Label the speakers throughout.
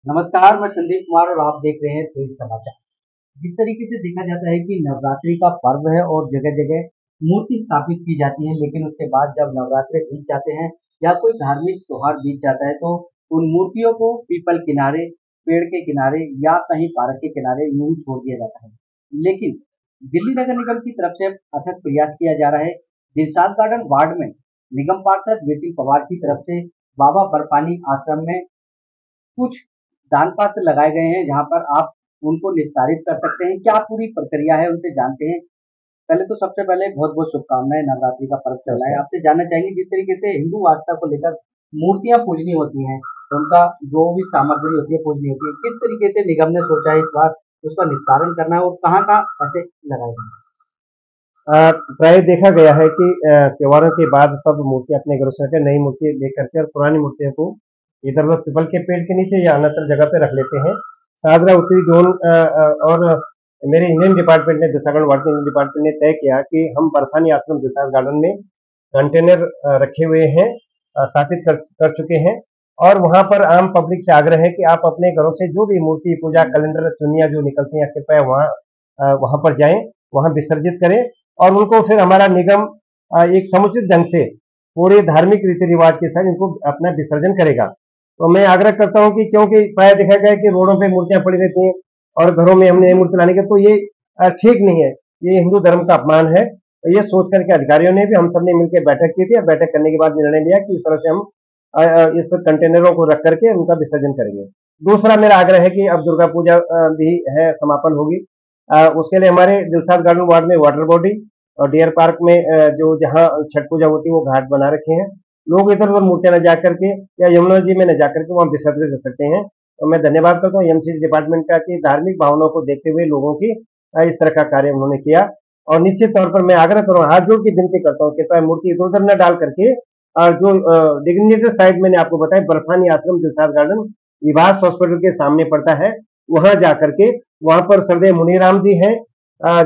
Speaker 1: नमस्कार, मैं संदीप कुमार और आप देख रहे हैं तेज समाचार। जिस तरीके से देखा जाता है कि नवरात्रि का पर्व है और जगह-जगह मूर्ति स्थापित की जाती है, लेकिन उसके बाद जब नवरात्रे बीत जाते हैं या कोई धार्मिक त्योहार बीत जाता है, तो उन मूर्तियों को पीपल किनारे, पेड़ के किनारे या कहीं पार्क के किनारे यूं ही छोड़ दिया जाता है। लेकिन दिल्ली नगर निगम की तरफ से अथक प्रयास किया जा रहा है। दिलशाद गार्डन वार्ड में निगम पार्षद वीर पवार की तरफ से बाबा बर्फानी आश्रम में कुछ दान पात्र लगाए गए हैं, जहाँ पर आप उनको निस्तारित कर सकते हैं। क्या पूरी प्रक्रिया है, उनसे जानते हैं। पहले तो सबसे पहले बहुत-बहुत शुभकामनाएँ, नवरात्रि का पर्व चल रहा है।
Speaker 2: नमस्कार।
Speaker 1: आपसे जानना चाहेंगे जिस तरीके से हिंदू आस्था को लेकर मूर्तियाँ पूजनी होती हैं, उनका जो भी सामग्री होती है पूजनी होती है, किस तरीके से निगम ने सोचा है इस बार उसका निस्तारण करना है और कहाँ-कहाँ ऐसे लगाए गए हैं?
Speaker 2: प्राय देखा गया है कि त्योहारों के बाद सब मूर्ति अपने घरों से हटकर नई मूर्ति लेकर के और पुरानी मूर्तियों को इधर उधर पीपल के पेड़ के नीचे या अन्यत्र जगह पे रख लेते हैं। सागरा उत्तरी जोन और मेरे इंडियन डिपार्टमेंट ने दसागढ़ वाटर इंडियन डिपार्टमेंट ने तय किया कि हम बर्फानी आश्रम दिलशाद गार्डन में कंटेनर रखे हुए हैं, स्थापित कर चुके हैं। और वहां पर आम पब्लिक से आग्रह है कि आप अपने घरों से जो भी मूर्ति पूजा कैलेंडर चुनिया जो निकलती हैं कृपया वहां पर जाएं, वहां विसर्जित करें और उनको फिर हमारा निगम एक समुचित ढंग से पूरे धार्मिक रीति रिवाज के साथ इनको अपना विसर्जन करेगा। तो मैं आग्रह करता हूं कि क्योंकि प्राय देखा गया है कि रोडों पे मूर्तियां पड़ी रहती हैं और घरों में हमने मूर्ति लाने के, तो ये ठीक नहीं है। ये हिंदू धर्म का अपमान है। तो ये सोच करके अधिकारियों ने भी हम सब ने मिलकर बैठक की थी और बैठक करने के बाद निर्णय लिया कि इस तरह से हम इस कंटेनरों को रख करके उनका विसर्जन करेंगे। दूसरा मेरा आग्रह है कि अब दुर्गा पूजा भी है, समापन होगी। उसके लिए हमारे दिलशाद गार्डन वार्ड में वाटर बॉडी और डियर पार्क में जो जहाँ छठ पूजा होती है वो घाट बना रखे हैं। लोग इधर उधर मूर्तियां न जा करके या यमुना जी में न जा करके वहां विसर्जित कर सकते हैं। तो मैं धन्यवाद करता हूँ एमसी डिपार्टमेंट का कि धार्मिक भावनाओं को देखते हुए लोगों की इस तरह का कार्य उन्होंने किया। और निश्चित तौर पर मैं आग्रह करूँ, हाथ जोड़ के विनती करता हूँ कृपया मूर्ति इधर उधर न डाल करके जो डिग्नेटेड साइड मैंने आपको बताया बर्फानी आश्रम दिलशाद गार्डन विभास हॉस्पिटल के सामने पड़ता है, वहां जाकर के वहां पर सरदेव मुनीराम जी हैं,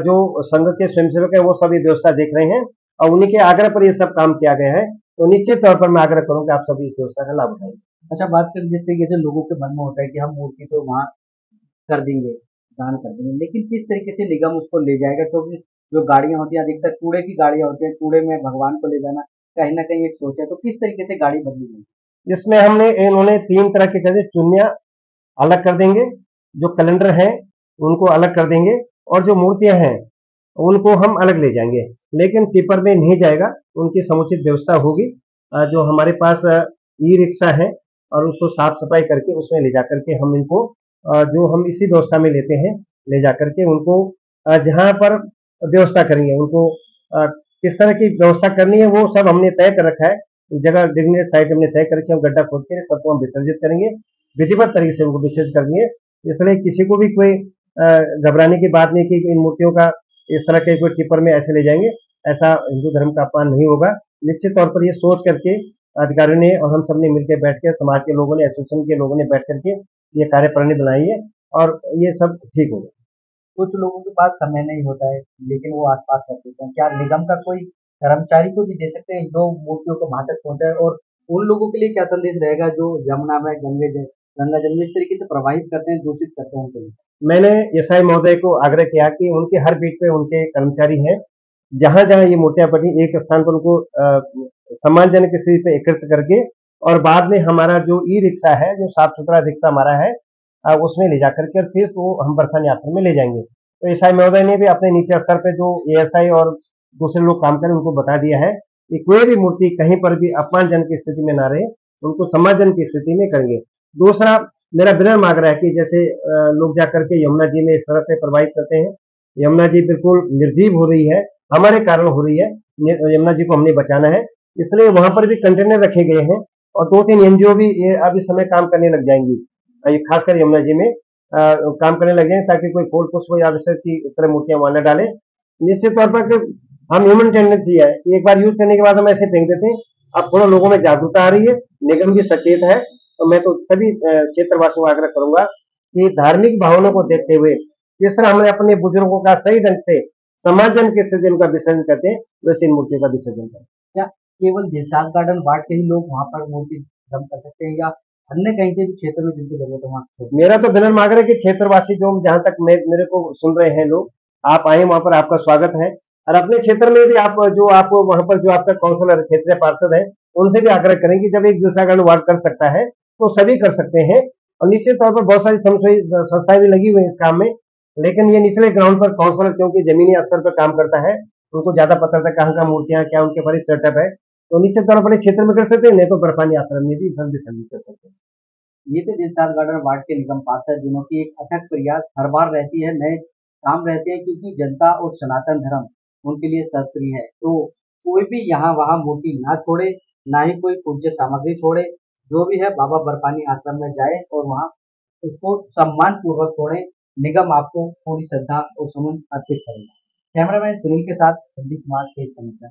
Speaker 2: जो संघ के स्वयंसेवक है वो सभी व्यवस्था देख रहे हैं और उन्हीं के आग्रह पर ये सब काम किया गया है। तो निश्चित तौर पर मैं आग्रह करूंगा आप सभी इस व्यवस्था का लाभ उठाएंगे।
Speaker 1: अच्छा, बात करें जिस तरीके से लोगों के मन में होता है कि हम मूर्ति तो वहाँ कर देंगे, दान कर देंगे, लेकिन किस तरीके से निगम उसको ले जाएगा? क्योंकि जो गाड़ियाँ होती हैं, अधिकतर कूड़े की गाड़ियाँ होती हैं, कूड़े में भगवान को ले जाना कहीं न कहीं एक सोच है, तो किस तरीके से गाड़ी बदली गई?
Speaker 2: इसमें हमने इन्होंने तीन तरह के कर चुनिया अलग कर देंगे, जो कैलेंडर हैं उनको अलग कर देंगे और जो मूर्तियां हैं उनको हम अलग ले जाएंगे, लेकिन टिपर में नहीं जाएगा, उनकी समुचित व्यवस्था होगी। जो हमारे पास ई रिक्शा है और उसको साफ सफाई करके उसमें ले जाकर के हम इनको जो हम इसी व्यवस्था में लेते हैं ले जाकर के उनको जहां पर व्यवस्था करेंगे उनको किस तरह की व्यवस्था करनी है वो सब हमने तय कर रखा है। जगह डिग्नेट साइट हमने तय करके हम गड्ढा खोद के सबको हम विसर्जित करेंगे, विधिवत तरीके से उनको विसर्जित कर देंगे। इसलिए किसी को भी कोई घबराने की बात नहीं कि इन मूर्तियों का इस तरह के कोई टिप्पर में ऐसे ले जाएंगे, ऐसा हिंदू धर्म का अपमान नहीं होगा। निश्चित तौर पर ये सोच करके अधिकारियों ने और हम सब ने मिलकर बैठ कर समाज के लोगों ने एसोसिएशन के लोगों ने बैठ करके ये कार्यप्रणाली बनाई है और ये सब ठीक होगा।
Speaker 1: कुछ लोगों के पास समय नहीं होता है, लेकिन वो आस-पास रख देते हैं। क्या निगम का कोई कर्मचारी को भी दे सकते हैं जो मूर्तियों को वहाँ तक पहुँचाए? और उन लोगों के लिए क्या संदेश रहेगा जो यमुना में गंगा जल में इस तरीके से प्रवाहित करते हैं, दूषित करते हैं उनको?
Speaker 2: मैंने एसआई महोदय को आग्रह किया कि उनके हर बीट पे उनके कर्मचारी हैं, जहां जहां ये मूर्तियां पड़ी एक स्थान पर उनको सम्मानजनक स्थिति पे एकत्रित करके और बाद में हमारा जो ई रिक्शा है, जो साफ सुथरा रिक्शा हमारा है, उसमें ले जाकर के और फिर वो हम बर्फानी आश्रम में ले जाएंगे। तो एसआई महोदय ने भी अपने नीचे स्तर पे जो एएसआई और दूसरे लोग काम करें उनको बता दिया है कि कोई भी मूर्ति कहीं पर भी अपमानजनक की स्थिति में ना रहे, उनको सम्मानजनक की स्थिति में करेंगे। दूसरा मेरा विनम्र आग्रह है कि जैसे लोग जाकर के यमुना जी में इस तरह से प्रवाहित करते हैं, यमुना जी बिल्कुल निर्जीव हो रही है, हमारे कारण हो रही है, यमुना जी को हमने बचाना है, इसलिए वहां पर भी कंटेनर रखे गए हैं और दो तीन एनजीओ भी ये अब इस समय काम करने लग जाएंगी, ये खासकर यमुना जी में काम करने लग जाए ताकि कोई फूल पुष्प या विशेष की इस तरह मूर्तियां वहां न डाले। निश्चित तौर पर कि हम ह्यूमन टेंडेंसी है कि एक बार यूज करने के बाद हम ऐसे फेंक देते हैं। अब थोड़ा लोगों में जागरूकता आ रही है, निगम भी सचेत है, तो मैं तो सभी क्षेत्रवासियों को आग्रह करूंगा कि धार्मिक भावनाओं को देखते हुए जिस तरह हमने अपने बुजुर्गों का सही ढंग से समाजन के स्थिति उनका विसर्जन करते हैं वैसे इन मूर्तियों का विसर्जन करें।
Speaker 1: क्या केवल दिलशाद गार्डन वार्ड के ही लोग वहाँ पर मूर्ति दम कर सकते हैं या अन्य कहीं से भी क्षेत्र में जिनको जरूरत है वहाँ छोड़
Speaker 2: मेरा तो विनम्र आग्रह है कि क्षेत्रवासी जो जहां तक मेरे को सुन रहे हैं लोग, आप आए वहां पर आपका स्वागत है। और अपने क्षेत्र में भी आप जो आप वहां पर जो आपका काउंसलर क्षेत्रीय पार्षद है उनसे भी आग्रह करें कि जब एक दूसरा वार्ड कर सकता है तो सभी कर सकते हैं। और निश्चित तौर पर बहुत सारी संस्थाएं भी लगी हुई हैं इस काम में, लेकिन ये निचले ग्राउंड पर काउंसलर क्योंकि जमीनी स्तर पर काम करता है, उनको ज्यादा पता था कहाँ कहाँ मूर्तियां क्या उनके बड़े सेटअप है, तो निश्चित तौर पर अपने क्षेत्र में कर सकते हैं, नहीं तो बर्फानी आश्रम में भी सर्विस कर सकते हैं।
Speaker 1: ये थे दिलशाद गार्डन वार्ड के निगम पार्षद जिन्हों की एक अथक प्रयास हर बार रहती है, नए काम रहते हैं क्योंकि जनता और सनातन धर्म उनके लिए सर्वप्रिय है। तो कोई भी यहाँ वहाँ मूर्ति ना छोड़े, ना ही कोई पूज्य सामग्री छोड़े, जो भी है बाबा बर्फानी आश्रम में जाए और वहाँ उसको सम्मान पूर्वक छोड़े। निगम आपको पूरी श्रद्धा और सुमन अर्पित करेगा। कैमरामैन सुनील के साथ संदीप कुमार के समाचार।